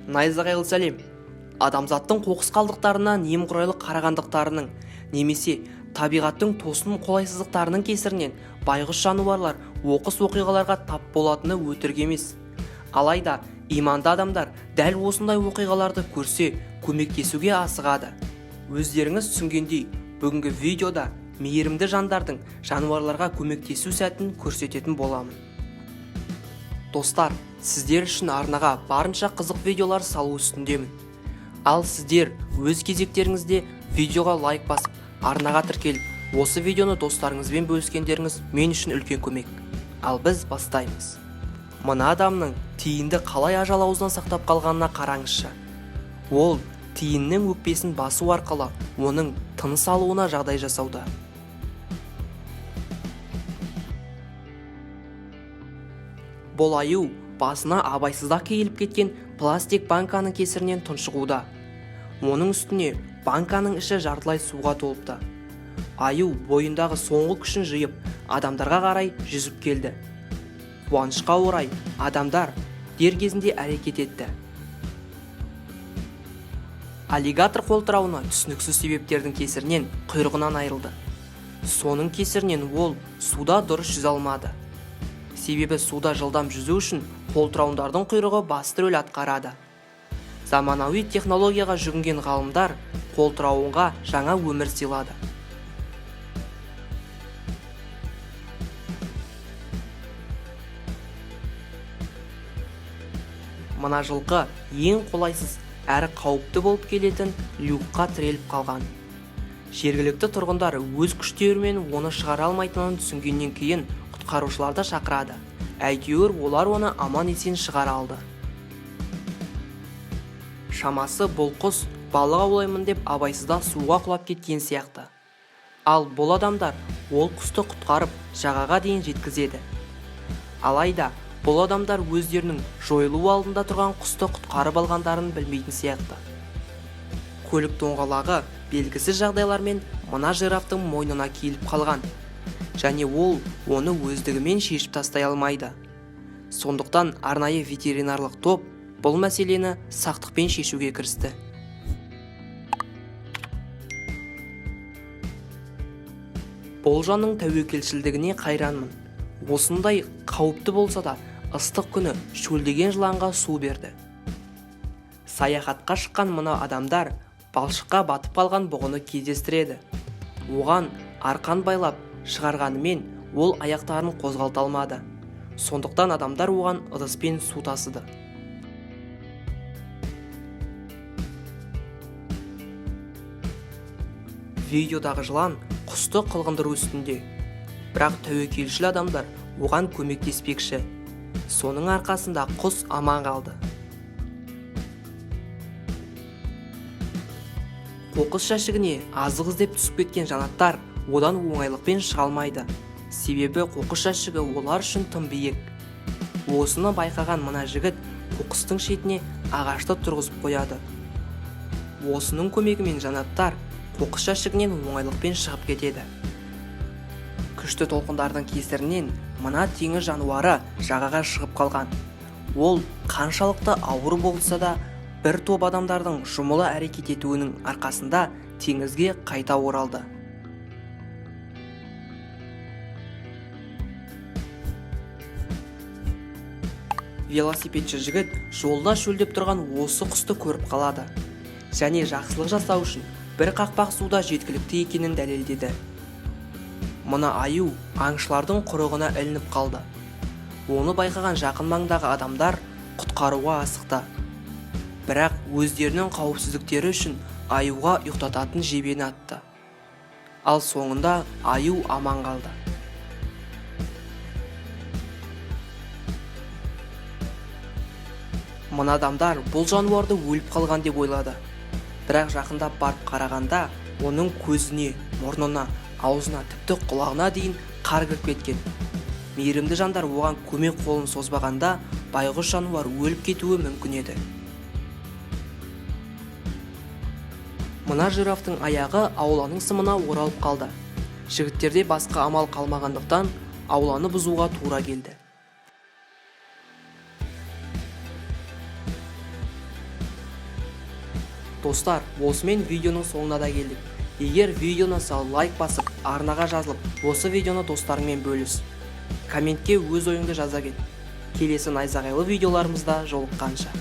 Найзағайлы сәлем. Адамзаттың қоқыс қалдықтарына немқұрайлы қарағандықтарының немесе табиғаттың тосын қолайсыздықтарының кесірінен байғұс жануарлар оқыс оқиғаларға тап болатыны өтірік емес. Алайда иманды адамдар дәл осындай оқиғаларды көрсе көмектесуге асығады. Өздеріңіз түсінгендей, бүгінгі видеода мейірімді жандардың жануарларға көмектесу сәтін көрсететін боламын. Достар, сіздер үшін арнаға барынша қызық видеолар салу үстіндемін. Ал сіздер өз кезектеріңізде видеоға лайк басып, арнаға тіркеліп, осы видеоны достарыңызбен бөліскендеріңіз мен үшін үлкен көмек. Ал біз бастаймыз. Мына адамның тиінді қалай ажал аузынан сақтап қалғанына қараңызшы. Ол тиіннің өкпесін басу арқылы оның тыныс алуына жағдай жасауда. Бұл аю басына абайсыздық келіп кеткен пластик банканың кесірінен тұншығуда. Оның үстіне банканың іші жартылай суға толыпты. Аю бойындағы соңғы күшін жиып, адамдарға қарай жүзіп келді. Қуанышқа орай, адамдар дер кезінде әрекет етті. Аллигатор қолтырауына түсініксіз себептердің кесірінен құйрығынан айырылды. Соның кесірінен ол суда дұрыс жүзе алмады. Себебі суда жылдам жүзу үшін қолтырауындардың құйрығы басты рөл атқарады. Заманауи технологияға жүгінген ғалымдар қолтырауынға жаңа өмір сыйлады. Мына жылқы ең қолайсыз әрі қауіпті болып келетін люкқа тіреліп қалған. Жергілікті тұрғындар өз күштерімен оны шығара алмайтынын түсінгеннен кейін құтқарушыларды шақырады. Әйтеуір олар оны аман есен шығара алды. Шамасы бұл құс балық аулаймын деп абайсызда суға құлап кеткен сияқты. Ал бұл адамдар ол құсты құтқарып жағаға дейін жеткізеді. Алайда бұл адамдар өздерінің жойылу алдында тұрған құсты құтқарып алғандарын білмейтін сияқты. Көлік доңғалағы белгісіз жағдайлармен мына жирафтың мойнына киіліп қалған. Және ол оны өздігімен шешіп тастай алмайды. Сондықтан арнайы ветеринарлық топ бұл мәселені сақтықпен шешуге кірісті. Болжанның тәуекелшілдігіне қайранмын. Осындай қауіпті болса да ыстық күні шөлдеген жыланға су берді. Саяхатқа шыққан мына адамдар балшыққа батып қалған бұғыны кездестіреді. Оған арқан байлап шығарғанымен ол аяқтарын қозғалта алмады. Сондықтан адамдар оған ыдыспен су тасыды. Видеодағы жылан құсты қылғындыру үстінде. Бірақ тәуекелшіл адамдар оған көмектеспекші. Соның арқасында құс аман қалды. Қоқыс жәшігіне азық іздеп түсіп кеткен жанаттар одан оңайлықпен шыға алмайды. Себебі қоқыс жәшігі олар үшін тым биік. Осыны байқаған мына жігіт қоқыстың шетіне ағашты тұрғызып қояды. Осының көмегімен жанаттар қоқыс жәшігінен оңайлықпен шығып кетеді. Күшті толқындардың кесірінен мына теңіз жануары жағаға шығып қалған. Ол қаншалықты ауыр болса да бір топ адамдардың жұмылы әрекет етуінің арқасында теңізге қайта оралды. Велосипедші жігіт жолда шөлдеп тұрған осы құсты көріп қалады. Және жақсылық жасау үшін бір қақпақ суда жеткілікті екенін дәлелдеді. Мына аю аңшылардың құрығына ілініп қалды. Оны байқаған жақын маңдағы адамдар құтқаруға асықты. Бірақ өздерінің қауіпсіздіктері үшін аюға ұйықтататын жебені атты. Ал соңында аю аман қалды. Мына адамдар бұл жануарды өліп қалған деп ойлады. Бірақ жақындап барып қарағанда оның көзіне, мұрнына, аузына, тіпті құлағына дейін қар кіріп кеткен. Мейірімді жандар оған көмек қолын созбағанда байғұс жануар өліп кетуі мүмкін еді. Мына жирафтың аяғы ауланың сымына оралып қалды. Жігіттерде басқа амал қалмағандықтан ауланы бұзуға тура келді. Достар, осымен видеоның соңына да келдік. Егер видеоны сал лайк басып, арнаға жазылып, осы видеоны достарыңмен бөліс. Комментке өз ойыңды жаза кет. Келесі найзағайлы видеоларымызда жолыққанша.